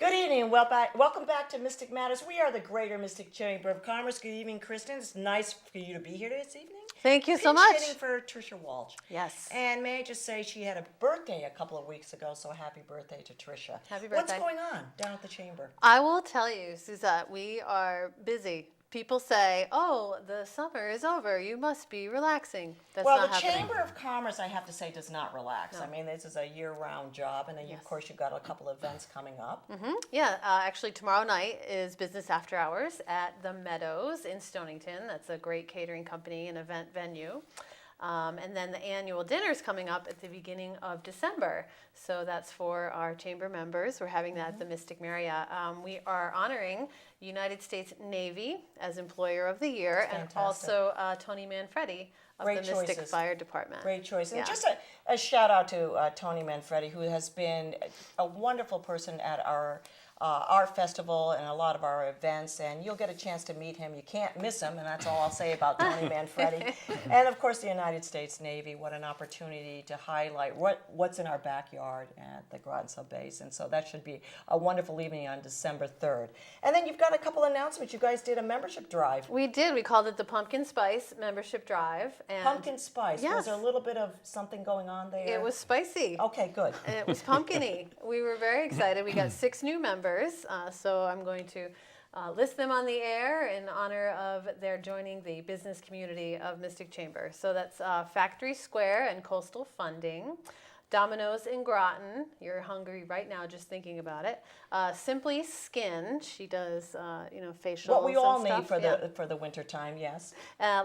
Good evening. Welcome back to Mystic Matters. We are the Greater Mystic Chamber of Commerce. Good evening, Kristin. It's nice for you to be here this evening. Thank you so much. Pinch hitting for Tricia Walsh. Yes. And may I just say she had a birthday a couple of weeks ago, so happy birthday to Tricia. Happy birthday. What's going on down at the chamber? I will tell you, Suzette, we are busy. People say, oh, the summer is over. You must be relaxing. That's well, not the happening. Chamber of Commerce, I have to say, does not relax. No. I mean, this is a year-round job, and then, Yes. of course, you've got a couple of events coming up. Mm-hmm. Yeah, actually, tomorrow night is Business After Hours at the Meadows in Stonington. That's a great catering company and event venue. And then the annual dinner is coming up at the beginning of December. So that's for our chamber members. We're having that at the Mystic Marriott. We are honoring United States Navy as Employer of the Year, and also Tony Manfredi of Great the Mystic choices. Fire Department. Great choice. And Yeah. just a shout out to Tony Manfredi, who has been a wonderful person at our art festival and a lot of our events, and you'll get a chance to meet him. You can't miss him, and that's all I'll say about Tony Manfredi. And of course, the United States Navy. What an opportunity to highlight what's in our backyard at the Groton Base, and so that should be a wonderful evening on December 3rd. And then you've got a couple announcements. You guys did a membership drive. We did. We called it the Pumpkin Spice Membership Drive. And Pumpkin Spice. Yes. Was there a little bit of something going on there? It was spicy. Okay, good. And it was pumpkin-y. We were very excited. We got 6 new members, so I'm going to list them on the air in honor of their joining the business community of Mystic Chamber. So that's Factory Square and Coastal Funding, Domino's in Groton. You're hungry right now just thinking about it. Simply Skin. She does, facials. What we all and stuff. need for the winter time, yes.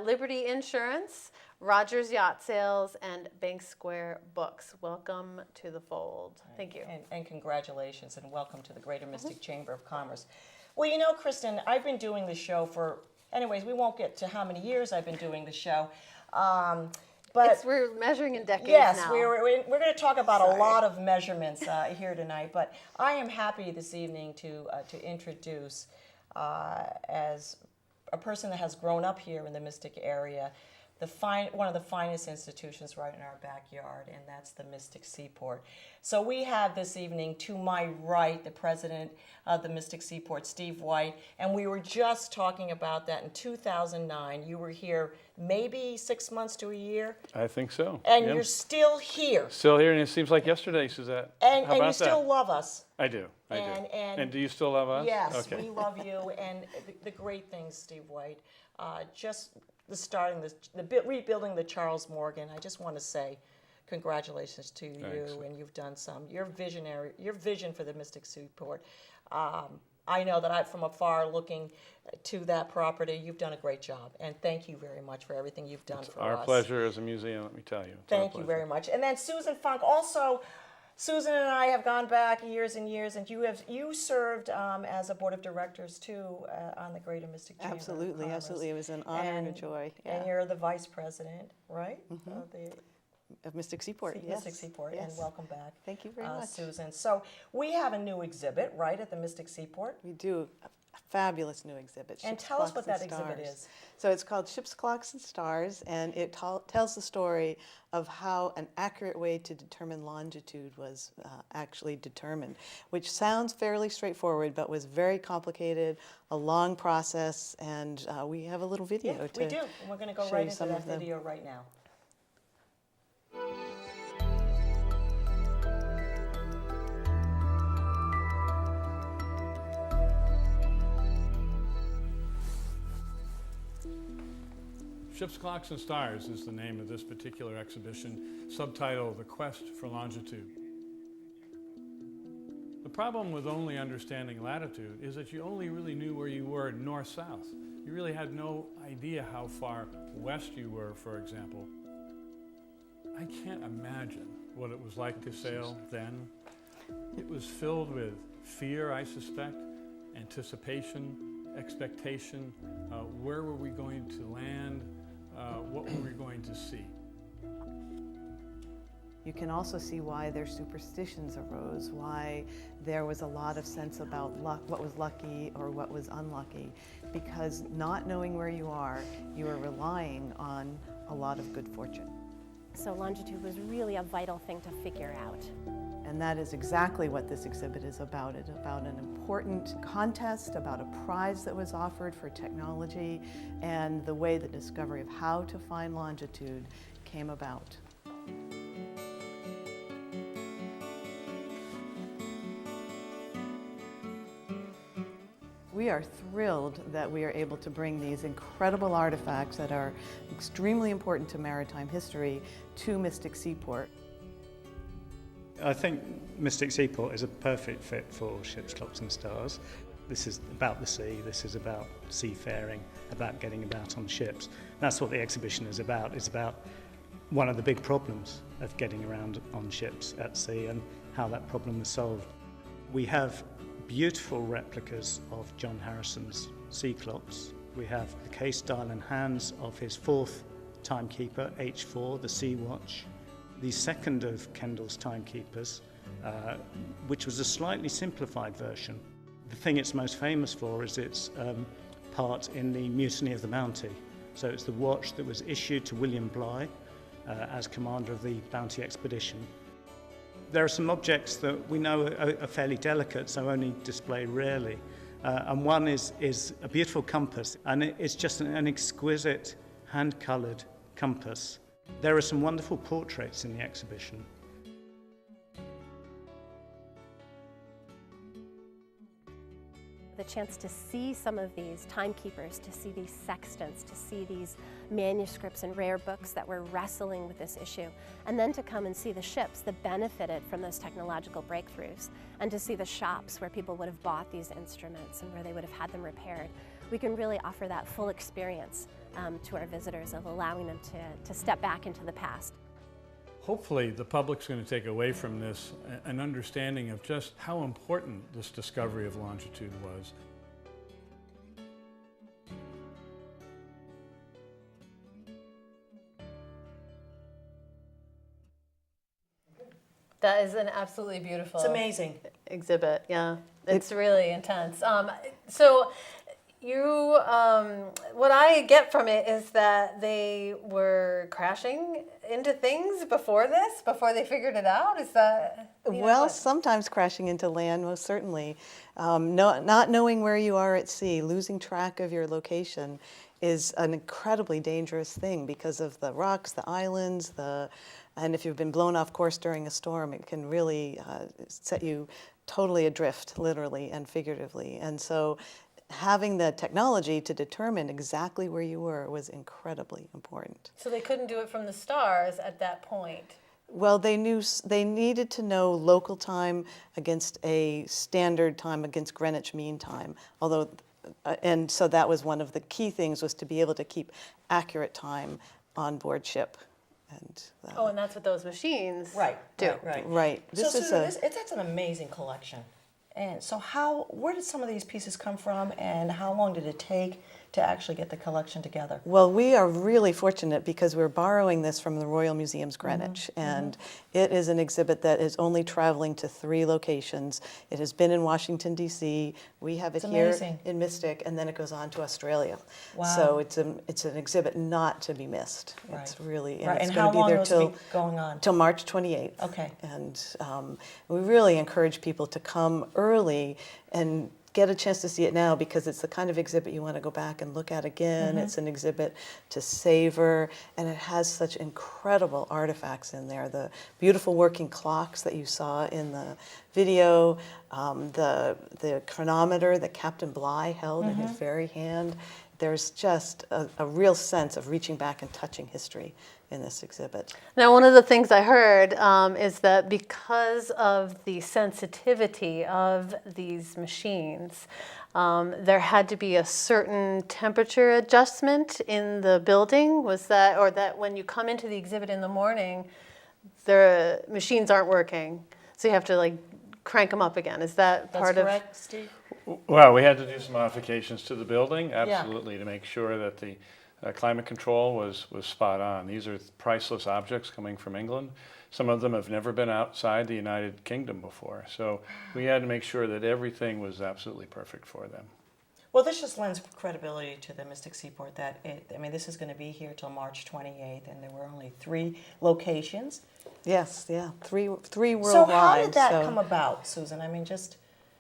Liberty Insurance, Rogers Yacht Sales, and Bank Square Books. Welcome to the fold. Thank you. And congratulations, and welcome to the Greater Mystic Chamber of Commerce. Well, you know, Kristin, I've been doing the show for, anyways, we won't get to how many years I've been doing the show. But We're measuring in decades yes, now. we're going to talk about Sorry. a lot of measurements here tonight. But I am happy this evening to introduce, as a person that has grown up here in the Mystic area, one of the finest institutions right in our backyard, and that's the Mystic Seaport. So we have this evening, to my right, the president of the Mystic Seaport, Steve White, and we were just talking about that in 2009. You were here maybe 6 months to a year, I think so. and Yep. you're still here. Still here, and it seems like yesterday, Suzette. And How you about still that? love us. I do. I do. And do you still love us? Yes, Okay. we love you, and the great things, Steve White. Just rebuilding the Charles Morgan. I just want to say congratulations to Thanks. you, and you've done your vision for the Mystic Seaport. I know that from afar looking to that property, you've done a great job, and thank you very much for everything you've done for us. Our pleasure as a museum, let me tell you. It's our Thank you pleasure. very much. And then Susan Funk, also, Susan and I have gone back years and years, and you served as a board of directors too on the Greater Mystic Chamber. of Absolutely, Commerce. absolutely. It was an honor and a joy. And Yeah. you're the vice president, right? Of the Of Mystic Seaport, yes. Mystic Seaport, Yes. and welcome back. Thank you very much. Susan. So we have a new exhibit, right, at the Mystic Seaport? We do a fabulous new exhibit. And Ships, tell us Clocks, what that and exhibit Stars. is. So it's called Ships, Clocks, and Stars, and it tells the story of how an accurate way to determine longitude was actually determined, which sounds fairly straightforward, but was very complicated, a long process, and we have a little video Yeah, to we do. And we're going to go show right you into some that of them. video right now. Ships, Clocks, and Stars is the name of this particular exhibition, subtitled The Quest for Longitude. The problem with only understanding latitude is that you only really knew where you were north-south. You really had no idea how far west you were, for example. I can't imagine what it was like to sail then. It was filled with fear, I suspect, anticipation, expectation. Where were we going to land? What were we going to see? You can also see why their superstitions arose, why there was a lot of sense about luck, what was lucky or what was unlucky, because not knowing where you are relying on a lot of good fortune. So longitude was really a vital thing to figure out. And And that is exactly what this exhibit is about. It's about an important contest, about a prize that was offered for technology, and the way the discovery of how to find longitude came about. We are thrilled that we are able to bring these incredible artifacts that are extremely important to maritime history to Mystic Seaport. I think Mystic Seaport is a perfect fit for Ships, Clocks and Stars. This is about the sea, this is about seafaring, about getting about on ships. That's what the exhibition is about. It's about one of the big problems of getting around on ships at sea and how that problem is solved. We have beautiful replicas of John Harrison's sea clocks. We have the case dial and hands of his fourth timekeeper, H4, the Sea Watch. The second of Kendall's timekeepers, which was a slightly simplified version. The thing it's most famous for is its part in the Mutiny of the Bounty. So it's the watch that was issued to William Bligh as commander of the Bounty expedition. There are some objects that we know are fairly delicate, so only displayed rarely. And one is a beautiful compass, and it's just an exquisite hand-coloured compass. There are some wonderful portraits in the exhibition. The chance to see some of these timekeepers, to see these sextants, to see these manuscripts and rare books that were wrestling with this issue, and then to come and see the ships that benefited from those technological breakthroughs, and to see the shops where people would have bought these instruments and where they would have had them repaired. We can really offer that full experience to our visitors of allowing them to step back into the past. Hopefully the public's going to take away from this an understanding of just how important this discovery of longitude was. That is an absolutely beautiful It's amazing. exhibit. Yeah, it's really intense. So you, what I get from it is that they were crashing into things before they figured it out. Is that Well, sometimes crashing into land, most certainly. Not knowing where you are at sea, losing track of your location is an incredibly dangerous thing because of the rocks, the islands, and if you've been blown off course during a storm, it can really set you totally adrift, literally and figuratively. And so having the technology to determine exactly where you were was incredibly important. So they couldn't do it from the stars at that point. Well, they needed to know local time against a standard time against Greenwich Mean Time. Although, and so that was one of the key things, was to be able to keep accurate time on board ship. And And that's what those machines do. Right. So Susan, that's an amazing collection. And so where did some of these pieces come from, and how long did it take to actually get the collection together? Well, we are really fortunate because we're borrowing this from the Royal Museums Greenwich, and it is an exhibit that is only traveling to 3 locations. It has been in Washington, D.C. We have it here amazing. in Mystic, and then it goes on to Australia. Wow. So it's an exhibit not to be missed. Right. It's really, Right. it's And going how to be long there will it be going on? till March 28th. Okay. And we really encourage people to come early and get a chance to see it now, because it's the kind of exhibit you want to go back and look at again. It's an exhibit to savor, and it has such incredible artifacts in there. The beautiful working clocks that you saw in the video, the chronometer that Captain Bligh held in his very hand. There's just a real sense of reaching back and touching history in this exhibit. Now, one of the things I heard is that because of the sensitivity of these machines, there had to be a certain temperature adjustment in the building. Was that, or that when you come into the exhibit in the morning, the machines aren't working, so you have to crank them up again? Is that part of? That's correct, Steve? Well, we had to do some modifications to the building, absolutely, to make sure that the climate control was spot on. These are priceless objects coming from England. Some of them have never been outside the United Kingdom before, so we had to make sure that everything was absolutely perfect for them. Well, this just lends credibility to the Mystic Seaport that this is going to be here till March 28th, and there were only 3 locations. Yes, yeah, three worldwide. So how did that come about, Susan?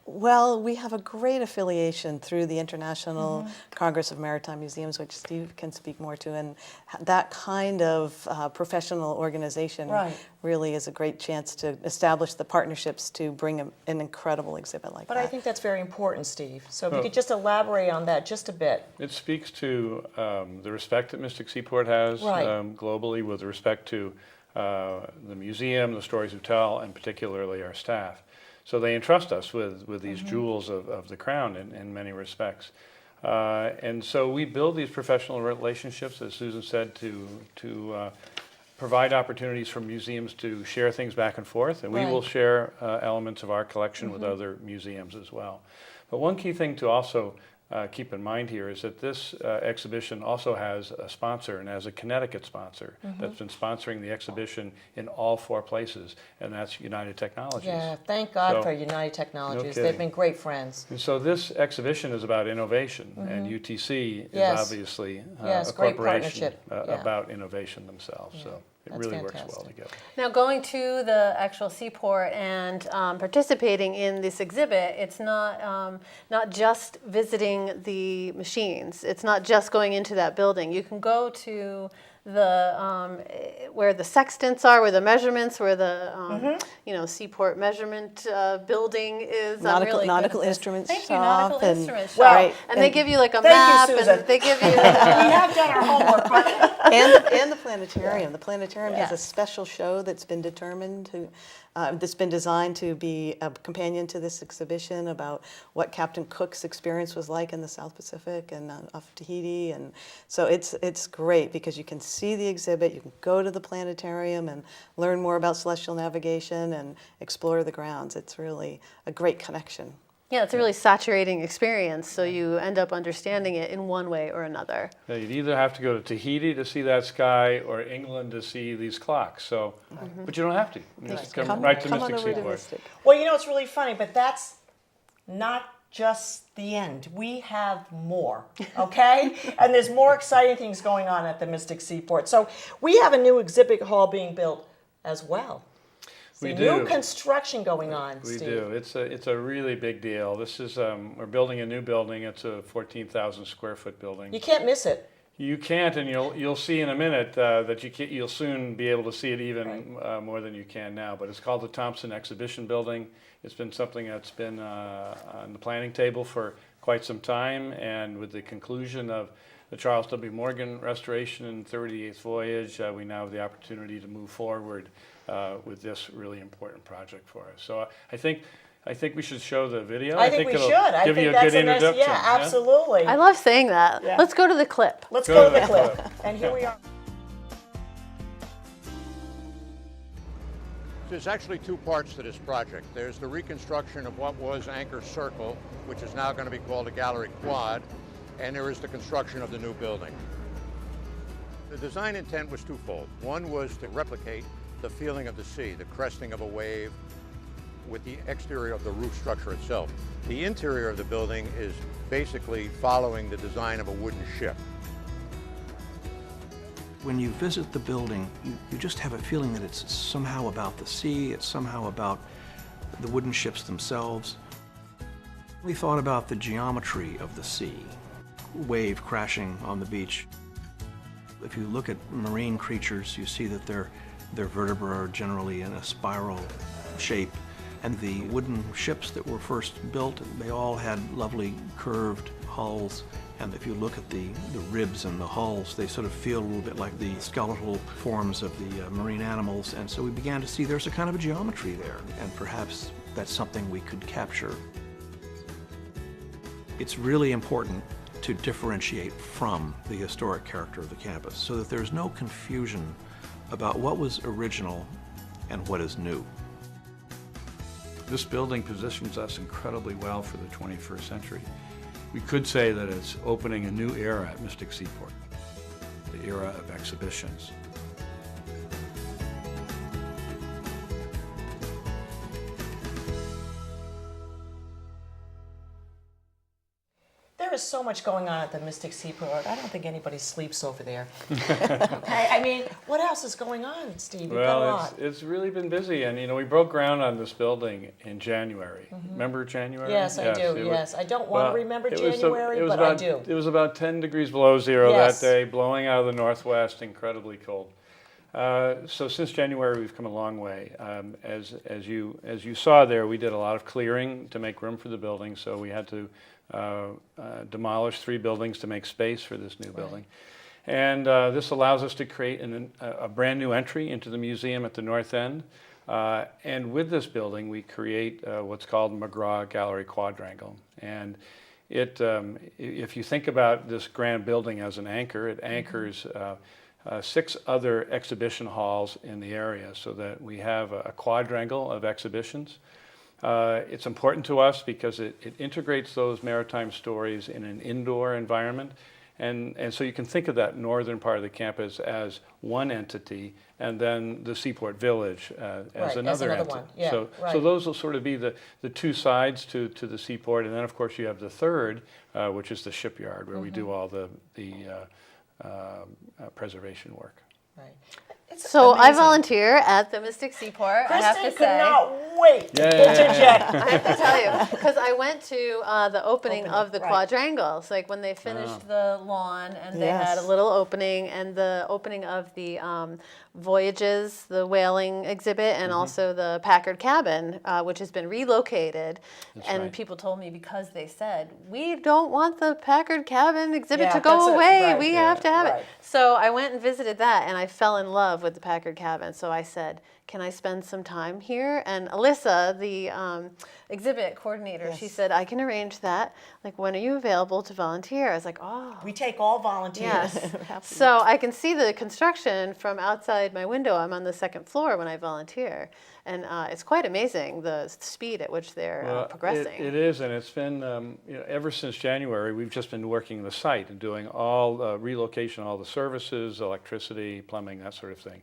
Well, we have a great affiliation through the International Congress of Maritime Museums, which Steve can speak more to, and that kind of professional organization really is a great chance to establish the partnerships to bring an incredible exhibit like that. But I think that's very important, Steve. So if you could just elaborate on that just a bit. It speaks to the respect that Mystic Seaport has globally with respect to the museum, the stories we tell, and particularly our staff. So they entrust us with these jewels of the crown in many respects. And so we build these professional relationships, as Susan said, to provide opportunities for museums to share things back and forth, and we will share elements of our collection with other museums as well. But one key thing to also keep in mind here is that this exhibition also has a sponsor, and has a Connecticut sponsor that's been sponsoring the exhibition in all 4 places, and that's United Technologies. Yeah, thank God for United Technologies. They've been great friends. And so this exhibition is about innovation, and UTC is obviously a great corporation partnership. about innovation themselves. So it That's really fantastic. works well together. Now, going to the actual seaport and participating in this exhibit, it's not just visiting the machines. It's not just going into that building. You can go to the where the sextants are, where the measurements, where the seaport measurement building is. Nautical instruments Thank you, shop. nautical instruments Well, shop. And they give you like a thank you, map, Susan. and they give you. We have done our homework, but and the planetarium. The planetarium has a Yes. special show that's been determined to, that's been designed to be a companion to this exhibition about what Captain Cook's experience was like in the South Pacific and off Tahiti, and so it's great because you can see the exhibit, you can go to the planetarium and learn more about celestial navigation and explore the grounds. It's really a great connection. Yeah, it's a really saturating experience, so you end up understanding it in one way or another. Yeah, you'd either have to go to Tahiti to see that sky or England to see these clocks. So, but you don't have to. You just come right to come on Mystic over to Seaport. Mystic. well, it's really funny, but that's not just the end. We have more, okay? And there's more exciting things going on at the Mystic Seaport. So we have a new exhibit hall being built as well. We New do. construction going on, We Steve. do. It's a really big deal. This is we're building a new building. It's a 14,000 square foot building. You can't miss it. You can't, and you'll see in a minute that you'll soon be able to see it even more than you can now. But it's called the Thompson Exhibition Building. It's been something that's been on the planning table for quite some time, and with the conclusion of the Charles W. Morgan restoration and 38th voyage, we now have the opportunity to move forward with this really important project for us. So I think we should show the video. I think we it'll should. I give think you a that's good a nice, introduction. yeah, absolutely. I love saying that. Yeah. Let's go to the clip. Let's Go go to to the the clip. And here we are. There's actually 2 parts to this project. There's the reconstruction of what was Anchor Circle, which is now going to be called the Gallery Quad, and there is the construction of the new building. The design intent was twofold. One was to replicate the feeling of the sea, the cresting of a wave, with the exterior of the roof structure itself. The interior of the building is basically following the design of a wooden ship. When you visit the building, you just have a feeling that it's somehow about the sea, it's somehow about the wooden ships themselves. We thought about the geometry of the sea, wave crashing on the beach. If you look at marine creatures, you see that their vertebrae are generally in a spiral shape. And the wooden ships that were first built, they all had lovely curved hulls. And if you look at the ribs and the hulls, they sort of feel a little bit like the skeletal forms of the marine animals. And so we began to see there's a kind of a geometry there, and perhaps that's something we could capture. It's really important to differentiate from the historic character of the campus so that there's no confusion about what was original and what is new. This building positions us incredibly well for the 21st century. We could say that it's opening a new era at Mystic Seaport, the era of exhibitions. There is so much going on at the Mystic Seaport. I don't think anybody sleeps over there. Okay, I mean, what else is going on, Steve? You've got a Well, lot. it's really been busy, and we broke ground on this building in January. Remember January? Yes, I do. Yes, I don't want to remember January, but I do. It was about 10 degrees below zero Yes. that day, blowing out of the northwest, incredibly cold. So since January, we've come a long way. As you saw there, we did a lot of clearing to make room for the building. So we had to demolish 3 buildings to make space for this new building. And this allows us to create a brand new entry into the museum at the north end. And with this building, we create what's called Mcgraw Gallery Quadrangle. And if you think about this grand building as an anchor, it anchors 6 other exhibition halls in the area, so that we have a quadrangle of exhibitions. It's important to us because it integrates those maritime stories in an indoor environment. And so you can think of that northern part of the campus as one entity, and then the Seaport Village as another entity. One. Yeah, So those will sort of be the 2 sides to the Seaport. And then, of course, you have the third, which is the shipyard, where we do all the preservation work. Right. It's So I amazing. volunteer at the Mystic Seaport. I have to Kristin say. could not wait to Yeah. interject. I have to tell you, because I went to the opening of the right. Quadrangle. So like when they finished the lawn, and they had a Yes. little opening, and the opening of the Voyages, the whaling exhibit, and also the Packard cabin, which has been relocated. And right. people told me, because they said, we don't want the Packard cabin exhibit Yeah, to that's go it, away. right. We Yeah. have to have Right. it. So I went and visited that, and I fell in love with the Packard cabin. So I said, can I spend some time here? And Alyssa, the exhibit coordinator, she said, I can arrange that. Like, when are you available to volunteer? I was like, oh. We take all volunteers. Yes. So I can see the construction from outside my window. I'm on the 2nd floor when I volunteer. And it's quite amazing, the speed at which they're progressing. It is, and it's been, ever since January, we've just been working the site and doing all relocation, all the services, electricity, plumbing, that sort of thing.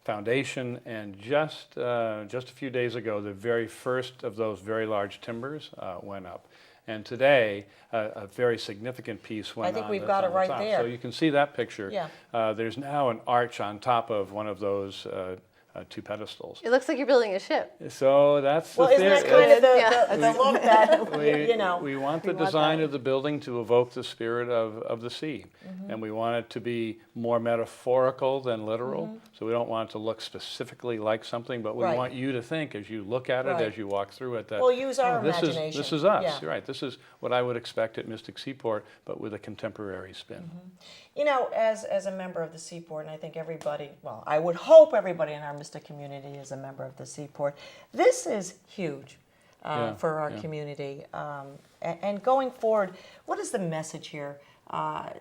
Foundation, and just a few days ago, the very first of those very large timbers went up. And today, a very significant piece went on. I think we've that's got on it the right top. there. So you can see that picture. Yeah. There's now an arch on top of one of those 2 pedestals. It looks like you're building a ship. So that's Well, the isn't that theory. kind of Yeah. the look that, We want the We want design that. of the building to evoke the spirit of the sea. And we want it to be more metaphorical than literal. So we don't want it to look specifically like something, but we Right. want you to think as you look at it, Right. as you walk through it, that We'll use our this imagination. is us. Yeah. You're right. This is what I would expect at Mystic Seaport, but with a contemporary spin. as a member of the Seaport, and I think everybody, well, I would hope everybody in our Mystic community is a member of the Seaport. This is huge for our community. And going forward, what is the message here,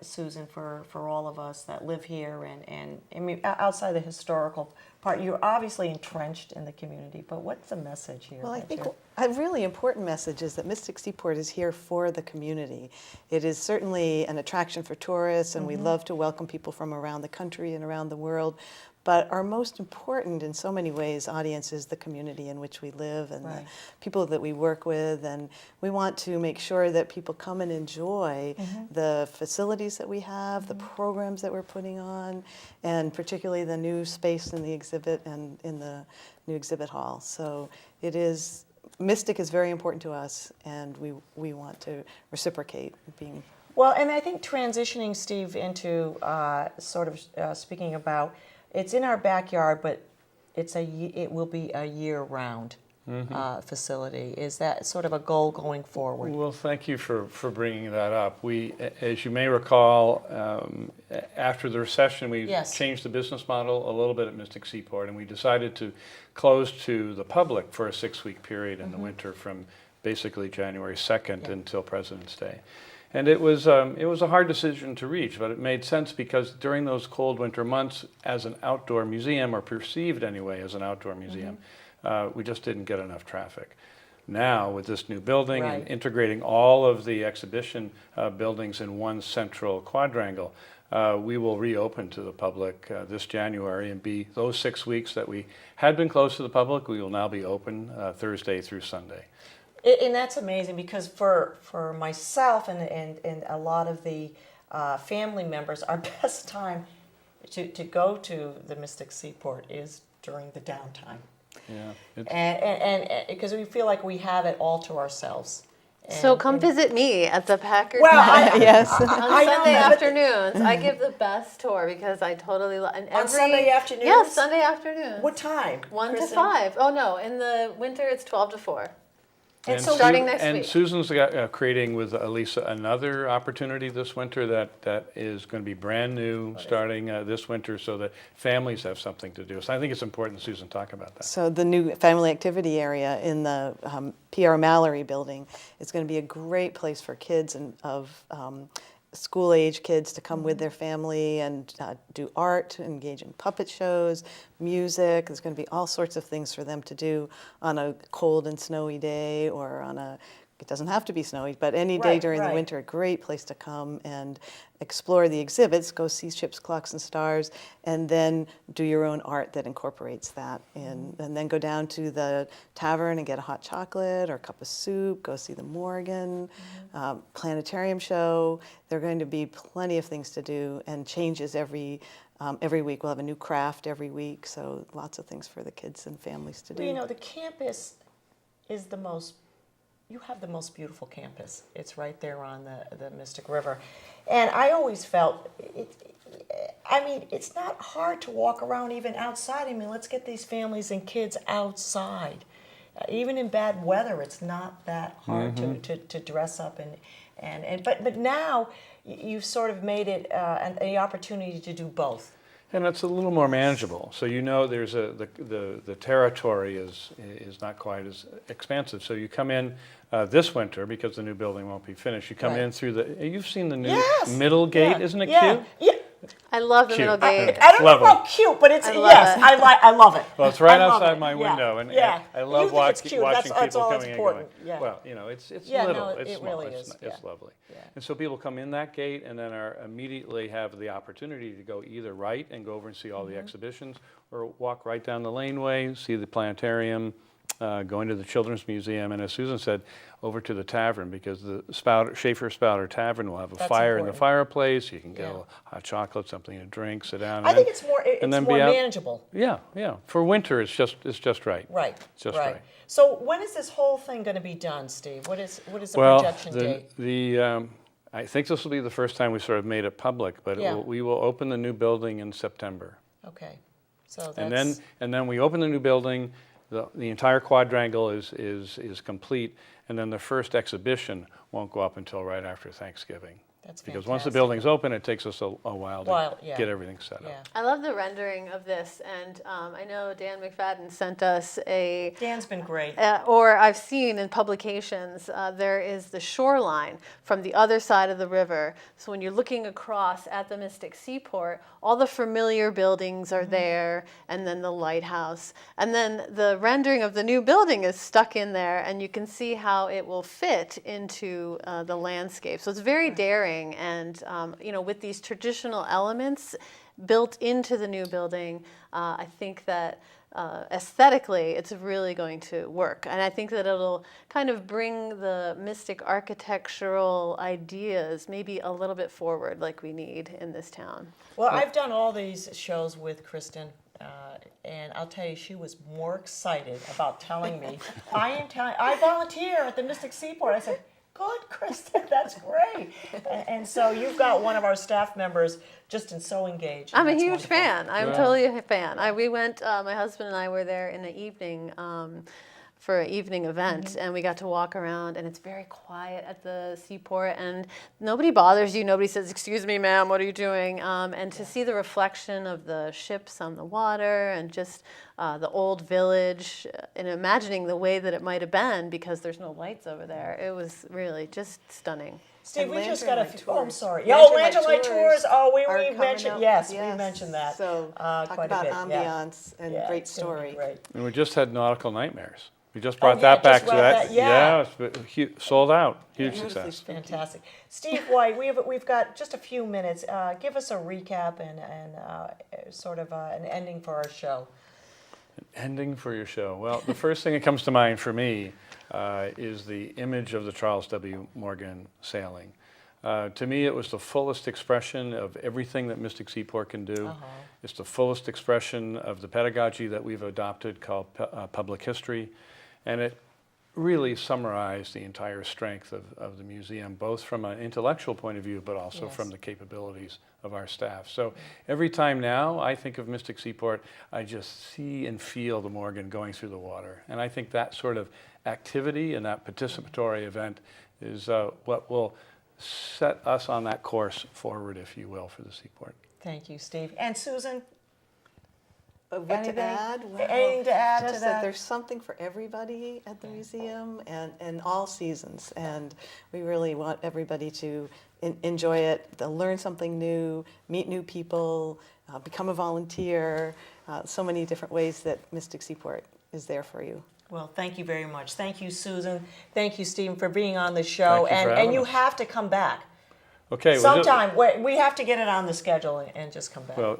Susan, for all of us that live here and I mean, outside the historical part? You're obviously entrenched in the community, but what's the message here? Well, I that think you're- a really important message is that Mystic Seaport is here for the community. It is certainly an attraction for tourists, and we love to welcome people from around the country and around the world. But our most important, in so many ways, audience is the community in which we live and the people that we work with. And we want to make sure that people come and enjoy the facilities that we have, the programs that we're putting on, and particularly the new space in the exhibit and in the new exhibit hall. So it is, Mystic is very important to us, and we want to reciprocate being. Well, and I think transitioning, Steve, into speaking about, it's in our backyard, but it will be a year-round facility. Is that sort of a goal going forward? Well, thank you for bringing that up. We, as you may recall, after the recession, we changed the business model a little bit at Mystic Seaport, and we decided to close to the public for a 6-week period in the winter from basically January 2nd until President's Day. And it was a hard decision to reach, but it made sense because during those cold winter months, as an outdoor museum, or perceived anyway as an outdoor museum, we just didn't get enough traffic. Now, with this new building and integrating all of the exhibition buildings in one central quadrangle, we will reopen to the public this January, and be those 6 weeks that we had been closed to the public, we will now be open Thursday through Sunday. And that's amazing because for myself and a lot of the family members, our best time to go to the Mystic Seaport is during the downtime. Yeah. And because we feel like we have it all to ourselves. So come visit me at the Packard. Well, Yes. On Sunday afternoons, I give the best tour because I totally love. On Sunday afternoons? Yes, Sunday afternoons. What time? 1 to Kristin? 5. Oh no, in the winter it's 12 to 4. And so starting next and week. Susan's got, creating with Elisa another opportunity this winter that is going to be brand new starting this winter so that families have something to do. So I think it's important that Susan talk about that. So the new family activity area in the P.R. Mallory building is going to be a great place for kids and of school-age kids to come with their family and do art, engage in puppet shows, music. There's going to be all sorts of things for them to do on a cold and snowy day or on a, it doesn't have to be snowy, but any day during the winter, a great place to come and explore the exhibits, go see ships, clocks, and stars, and then do your own art that incorporates that in. And then go down to the tavern and get a hot chocolate or a cup of soup, go see the Morgan, planetarium show. There are going to be plenty of things to do and changes every week. We'll have a new craft every week, so lots of things for the kids and families to do. Well, you know, the campus is the most, you have the most beautiful campus. It's right there on the Mystic River. And I always felt, it's not hard to walk around even outside. I mean, let's get these families and kids outside. Even in bad weather, it's not that hard to dress up. But now you've sort of made it an opportunity to do both. And it's a little more manageable. So you know there's the territory is not quite as expansive. So you come in this winter because the new building won't be finished. You come in through you've seen the new middle gate, isn't it cute? Yeah. I love the Cute. middle gate. I don't know Lovely. about cute, but it's, I love yes, it. I love it. Well, it's right I love outside it. my window, and Yeah. I love You think it's cute. watching That's people all coming and important. going. Yeah. Well, it's Yeah, little, no, it's it small, really it's is. lovely. Yeah. And so people come in that gate and then are immediately have the opportunity to go either right and go over and see all the exhibitions, or walk right down the laneway, see the planetarium, go into the Children's Museum, and as Susan said, over to the tavern, because the Schaefer Spouter Tavern will have a That's fire in the important. fireplace. You can get a hot chocolate, something to drink, sit down. I think it's more and then more be out. manageable. Yeah. For winter, it's just right. Right. It's just right. right. So when is this whole thing going to be done, Steve? What is the Well, projection date? I think this will be the first time we sort of made it public, but we will open the new building in September. Okay. So that's, And then we open the new building. The entire quadrangle is complete, and then the first exhibition won't go up until right after Thanksgiving. That's because once the fantastic. building's open, it takes us a while to yeah. get everything set Yeah. up. I love the rendering of this, and I know Dan McFadden sent us a. Dan's been great. Or I've seen in publications, there is the shoreline from the other side of the river. So when you're looking across at the Mystic Seaport, all the familiar buildings are there, and then the lighthouse. And then the rendering of the new building is stuck in there, and you can see how it will fit into the landscape. So it's very daring, and with these traditional elements built into the new building, I think that aesthetically, it's really going to work. And I think that it'll kind of bring the Mystic architectural ideas maybe a little bit forward like we need in this town. Well, I've done all these shows with Kristin, and I'll tell you, she was more excited about telling me, I volunteer at the Mystic Seaport. I said, good, Kristin, that's great. And so you've got one of our staff members just so engaged. I'm a That's huge wonderful. fan. I'm totally a fan. We went, my husband and I were there in the evening for an evening event, and we got to walk around, and it's very quiet at the seaport, and nobody bothers you. Nobody says, excuse me, ma'am, what are you doing? And to see the reflection of the ships on the water and just the old village, and imagining the way that it might have been because there's no lights over there, it was really just stunning. Steve, And we just got a lantern few. light I'm sorry. tours. Oh, Lantern lantern light light tours tours. Oh, we are coming mentioned. up. Yes, we mentioned that. So talk quite about a bit. ambiance and Yeah, great it's gonna be story. great. And we just had Nautical Nightmares. We just brought yeah, that back. just brought that, yeah. It's sold out. Huge Beautifully success. Fantastic. Steve White, we've got just a few minutes. Give us a recap and sort of an ending for our show. Ending for your show. Well, the first thing that comes to mind for me is the image of the Charles W. Morgan sailing. To me, it was the fullest expression of everything that Mystic Seaport can do. It's the fullest expression of the pedagogy that we've adopted called public history. And it really summarized the entire strength of the museum, both from an intellectual point of view, but also from the capabilities of our staff. So every time now I think of Mystic Seaport, I just see and feel the Morgan going through the water. And I think that sort of activity and that participatory event is what will set us on that course forward, if you will, for the Seaport. Thank you, Steve. And Susan, What anything to add? Well, anything to add just to that that? there's something for everybody at the museum and all seasons. And we really want everybody to enjoy it. They'll learn something new, meet new people, become a volunteer. So many different ways that Mystic Seaport is there for you. Well, thank you very much. Thank you, Susan. Thank you, Stephen, for being on the show. Thank you for And having you us. have to come back. Okay. well, Sometime. We have to get it on the schedule and just come back. Well,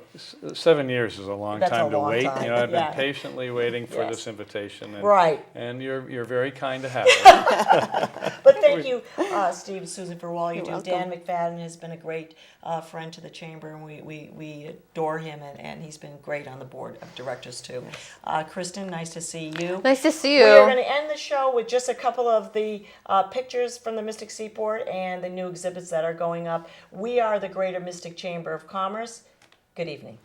7 years is a long That's a time to long wait. time, You know, I've been yeah. patiently waiting for Yes. this invitation. And, Right. And you're very kind to have it. But thank you, Steve and Susan, for all you You're do. Dan welcome. McFadden has been a great friend to the Chamber, and we adore him, and he's been great on the board of directors, too. Kristin, nice to see you. Nice to see We are you. going to end the show with just a couple of the pictures from the Mystic Seaport and the new exhibits that are going up. We are the Greater Mystic Chamber of Commerce. Good evening.